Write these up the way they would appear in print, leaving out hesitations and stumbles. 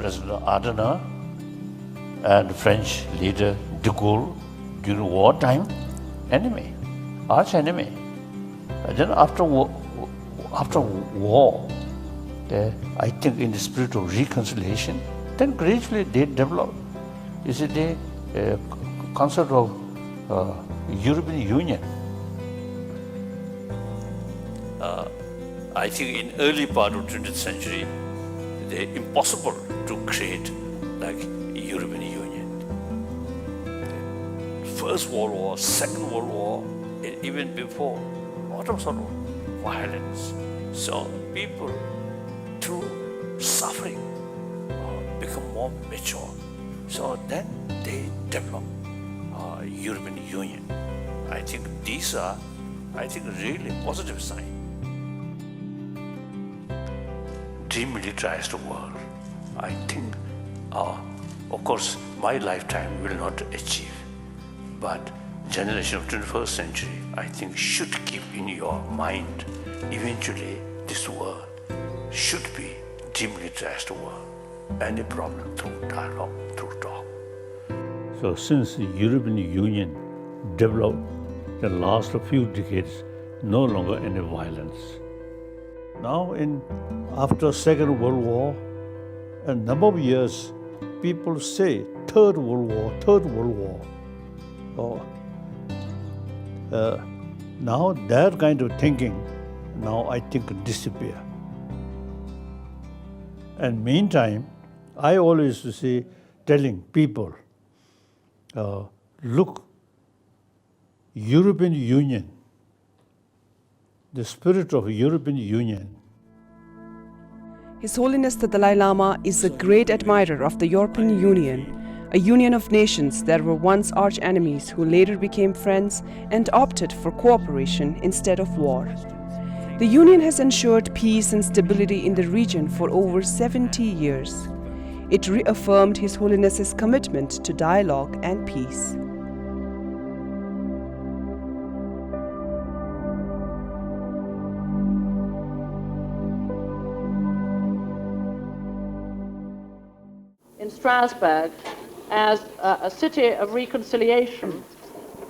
President Adenauer and French leader de Gaulle during wartime, enemy, arch enemy. And then after war, I think in the spirit of reconciliation, then gradually they developed. You see, the concept of European Union. I think in early part of 20th century, it's impossible to create like European Union. First World War, Second World War, and even before, a lot of sort of violence. So people, through suffering, become more mature. So then they develop European Union. I think these are, really positive signs. Demilitarize the world. I think, of course, my lifetime will not achieve, but generation of 21st century, I think, should keep in your mind, eventually this world should be demilitarized world. Any problem through dialogue, through talk. So since the European Union developed the last few decades, no longer any violence. Now after Second World War, a number of years, people say Third World War. Now that kind of thinking, now I think disappear. And meantime, I always say, telling people, look, European Union, the spirit of European Union. His Holiness the Dalai Lama is a great admirer of the European Union, a union of nations that were once arch enemies who later became friends and opted for cooperation instead of war. The union has ensured peace and stability in the region for over 70 years. It reaffirmed His Holiness's commitment to dialogue and peace. In Strasbourg as a city of reconciliation,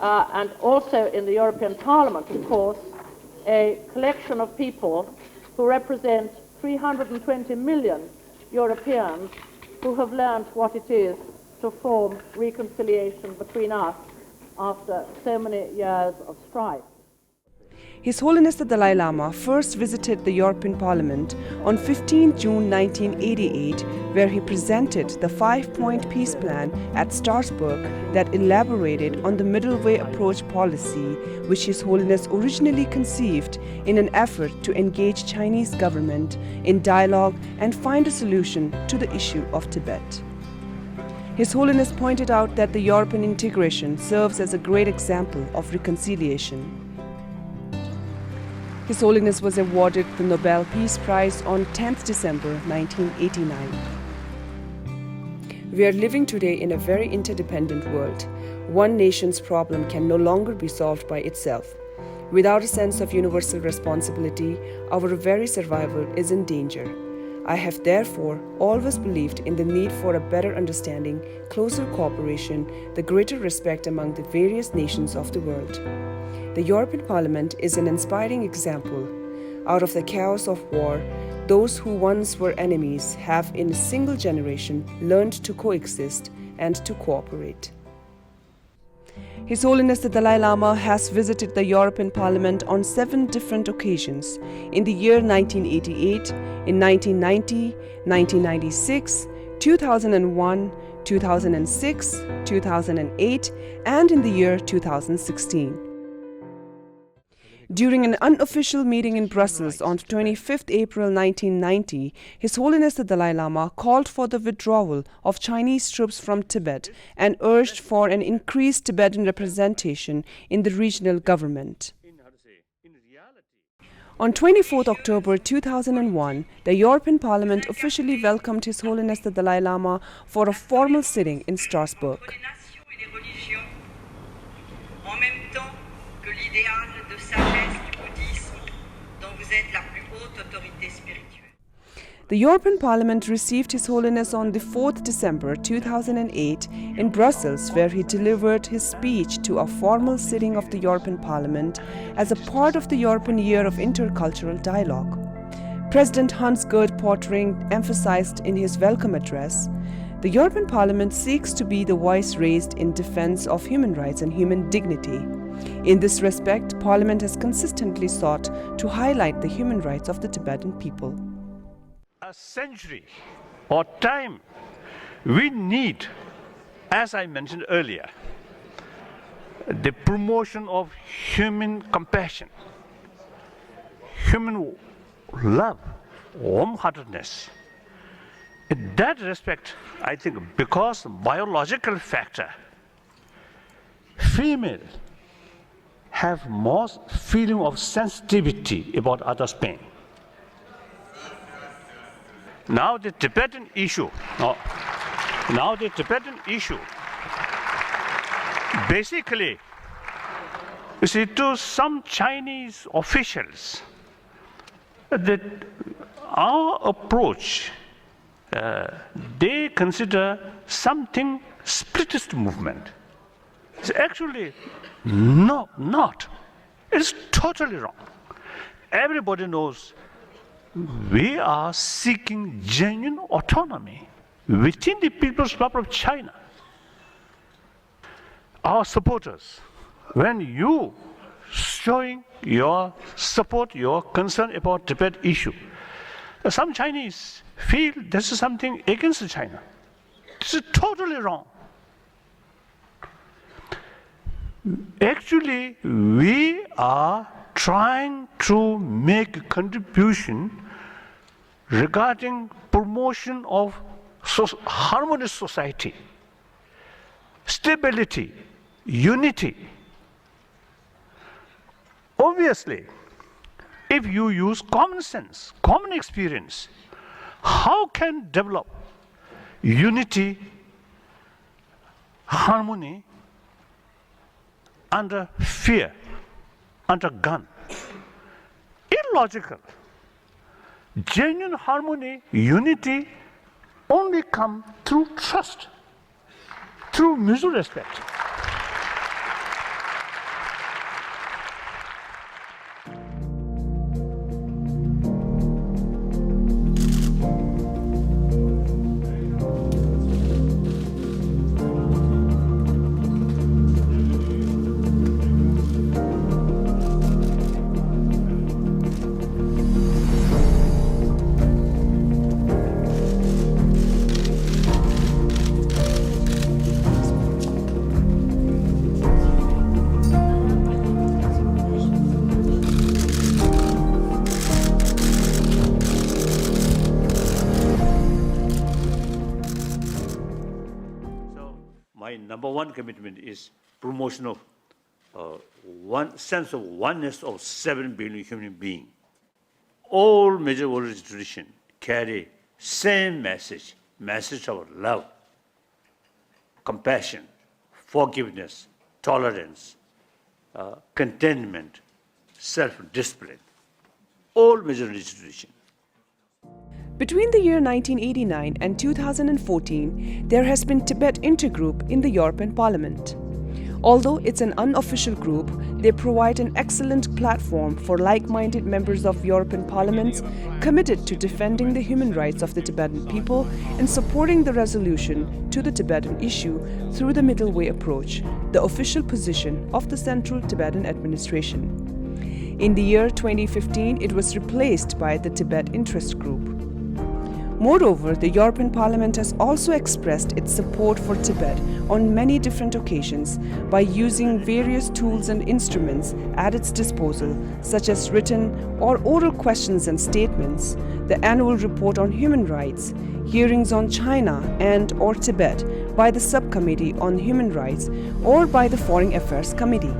and also in the European Parliament, of course, a collection of people who represent 320 million Europeans who have learned what it is to form reconciliation between us after so many years of strife. His Holiness the Dalai Lama first visited the European Parliament on 15 June 1988, where he presented the 5-point peace plan at Strasbourg that elaborated on the middle way approach policy, which His Holiness originally conceived in an effort to engage Chinese government in dialogue and find a solution to the issue of Tibet. His Holiness pointed out that the European integration serves as a great example of reconciliation. His Holiness was awarded the Nobel Peace Prize on 10th December 1989. We are living today in a very interdependent world. One nation's problem can no longer be solved by itself. Without a sense of universal responsibility, our very survival is in danger. I have therefore always believed in the need for a better understanding, closer cooperation, the greater respect among the various nations of the world. The European Parliament is an inspiring example. Out of the chaos of war, those who once were enemies have in a single generation learned to coexist and to cooperate. His Holiness the Dalai Lama has visited the European Parliament on 7 different occasions in the year 1988, in 1990, 1996, 2001, 2006, 2008, and in the year 2016. During an unofficial meeting in Brussels on 25th April 1990, His Holiness the Dalai Lama called for the withdrawal of Chinese troops from Tibet and urged for an increased Tibetan representation in the regional government. On 24th October 2001, the European Parliament officially welcomed His Holiness the Dalai Lama for a formal sitting in Strasbourg. The European Parliament received His Holiness on the 4th December 2008 in Brussels, where he delivered his speech to a formal sitting of the European Parliament as a part of the European Year of Intercultural Dialogue. President Hans-Gert Pöttering emphasized in his welcome address, the European Parliament seeks to be the voice raised in defense of human rights and human dignity. In this respect, Parliament has consistently sought to highlight the human rights of the Tibetan people. A century or time we need, as I mentioned earlier, the promotion of human compassion, human love, warm-heartedness. In that respect, I think because biological factor, female have more feeling of sensitivity about others' pain. Now the Tibetan issue, basically, you see, to some Chinese officials, that our approach, they consider something spiritist movement. It's actually not. It's totally wrong. Everybody knows we are seeking genuine autonomy within the People's Republic of China. Our supporters, when you showing your support, your concern about Tibet issue, some Chinese feel this is something against China. This is totally wrong. Actually, we are trying to make a contribution regarding promotion of harmonious society, stability, unity. Obviously, if you use common sense, common experience, how can develop unity, harmony under fear, under gun? Illogical. Genuine harmony, unity only come through trust, through mutual respect. My number one commitment is promotion of one sense of oneness of 7 billion human beings. All major world traditions carry same message of love, compassion, forgiveness, tolerance, contentment, self-discipline. All major religious traditions. Between the year 1989 and 2014, there has been Tibet Intergroup in the European Parliament. Although it's an unofficial group, they provide an excellent platform for like-minded members of European parliaments committed to defending the human rights of the Tibetan people and supporting the resolution to the Tibetan issue through the middle way approach, the official position of the Central Tibetan Administration. In the year 2015, it was replaced by the Tibet Interest Group. Moreover, the European Parliament has also expressed its support for Tibet on many different occasions by using various tools and instruments at its disposal, such as written or oral questions and statements, the annual report on human rights, hearings on China and/or Tibet by the Subcommittee on Human Rights or by the Foreign Affairs Committee.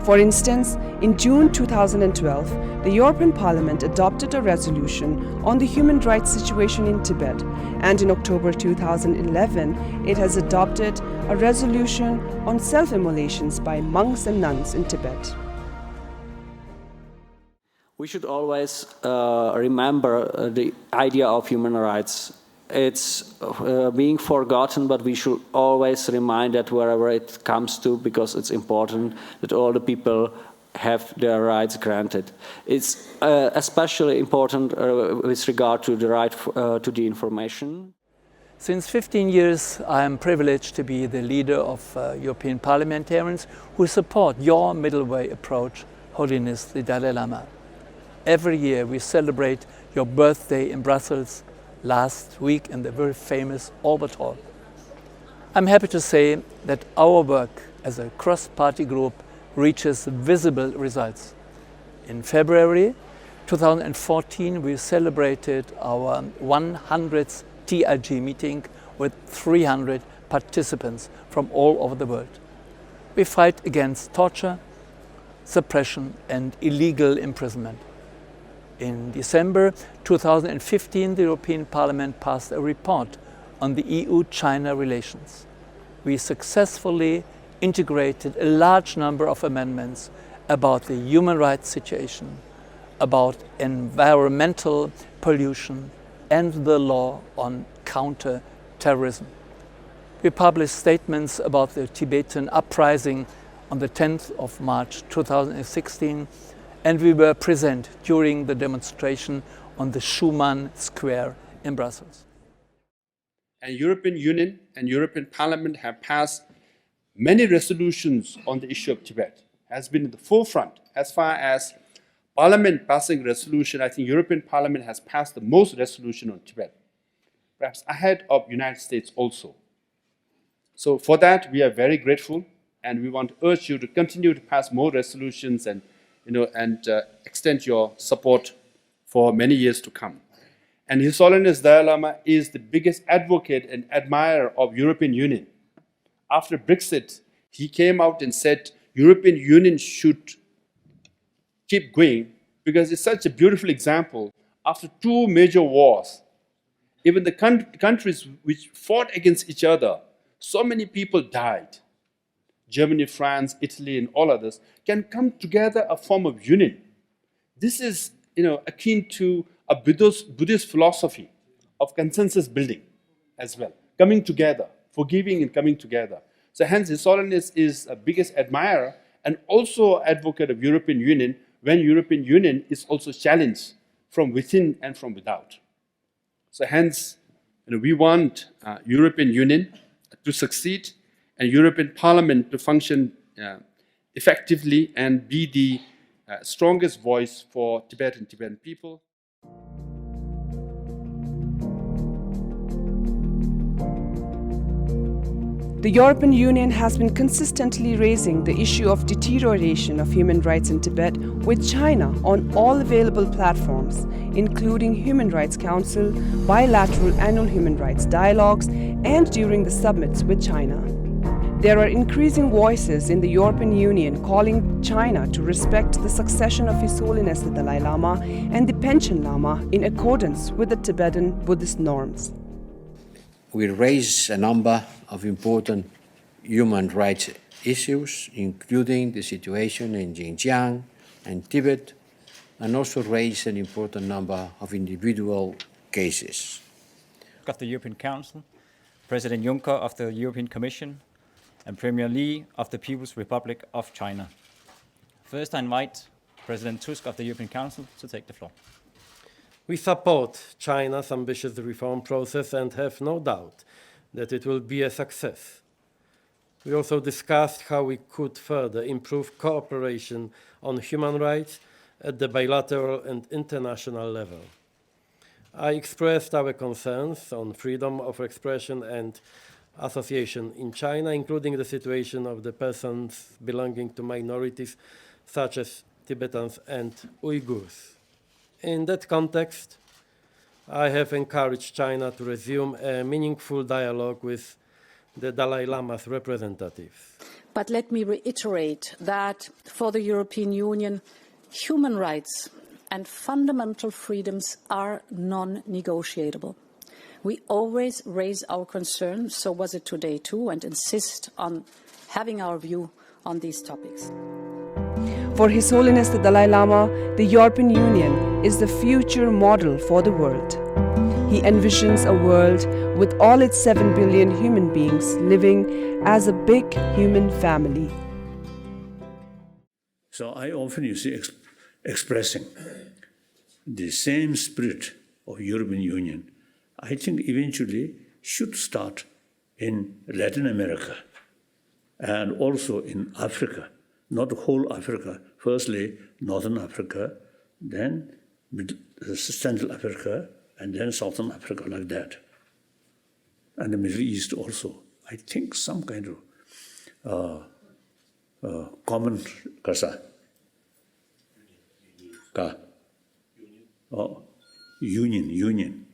For instance, in June 2012, the European Parliament adopted a resolution on the human rights situation in Tibet, and in October 2011, it has adopted a resolution on self-immolations by monks and nuns in Tibet. We should always remember the idea of human rights. It's being forgotten, but we should always remind that wherever it comes to, because it's important that all the people have their rights granted. It's especially important with regard to the right to the information. Since 15 years, I am privileged to be the leader of European parliamentarians who support your middle way approach, Holiness the Dalai Lama. Every year we celebrate your birthday in Brussels, last week in the very famous Albert Hall. I'm happy to say that our work as a cross-party group reaches visible results. In February 2014, we celebrated our 100th TLG meeting with 300 participants from all over the world. We fight against torture, suppression and illegal imprisonment. In December 2015, the European Parliament passed a report on the EU-China relations. We successfully integrated a large number of amendments about the human rights situation, about environmental pollution, and the law on counter-terrorism. We published statements about the Tibetan uprising on the 10th of March 2016, and we were present during the demonstration on the Schuman Square in Brussels. And European Union and European Parliament have passed many resolutions on the issue of Tibet. Has been in the forefront as far as Parliament passing resolution. I think European Parliament has passed the most resolution on Tibet, perhaps ahead of United States also. So for that, we are very grateful, and we want to urge you to continue to pass more resolutions and extend your support for many years to come. And His Holiness Dalai Lama is the biggest advocate and admirer of European Union. After Brexit, he came out and said European Union should keep going because it's such a beautiful example. After two major wars, even the countries which fought against each other, so many people died. Germany, France, Italy, and all others can come together a form of union. This is, akin to a Buddhist philosophy of consensus building as well, coming together, forgiving and coming together. So hence, His Holiness is a biggest admirer and also advocate of European Union when European Union is also challenged from within and from without. So hence, we want European Union to succeed and European Parliament to function effectively and be the strongest voice for Tibet and Tibetan people. The European Union has been consistently raising the issue of deterioration of human rights in Tibet with China on all available platforms, including Human Rights Council, bilateral annual human rights dialogues, and during the summits with China. There are increasing voices in the European Union calling China to respect the succession of His Holiness the Dalai Lama and the Panchen Lama in accordance with the Tibetan Buddhist norms. We raise a number of important human rights issues, including the situation in Xinjiang and Tibet, and also raise an important number of individual cases. Of the European Council, President Juncker of the European Commission, and Premier Li of the People's Republic of China. First, I invite President Tusk of the European Council to take the floor. We support China's ambitious reform process and have no doubt that it will be a success. We also discussed how we could further improve cooperation on human rights at the bilateral and international level. I expressed our concerns on freedom of expression and association in China, including the situation of the persons belonging to minorities such as Tibetans and Uyghurs. In that context, I have encouraged China to resume a meaningful dialogue with the Dalai Lama's representatives. But let me reiterate that for the European Union, human rights and fundamental freedoms are non-negotiable. We always raise our concerns, so was it today too, and insist on having our view on these topics. For His Holiness the Dalai Lama, the European Union is the future model for the world. He envisions a world with all its 7 billion human beings living as a big human family. So I often, you see, expressing the same spirit of European Union, I think eventually should start in Latin America and also in Africa, not whole Africa. Firstly, Northern Africa, then Central Africa, and then Southern Africa, like that. And the Middle East also. I think some kind of common union.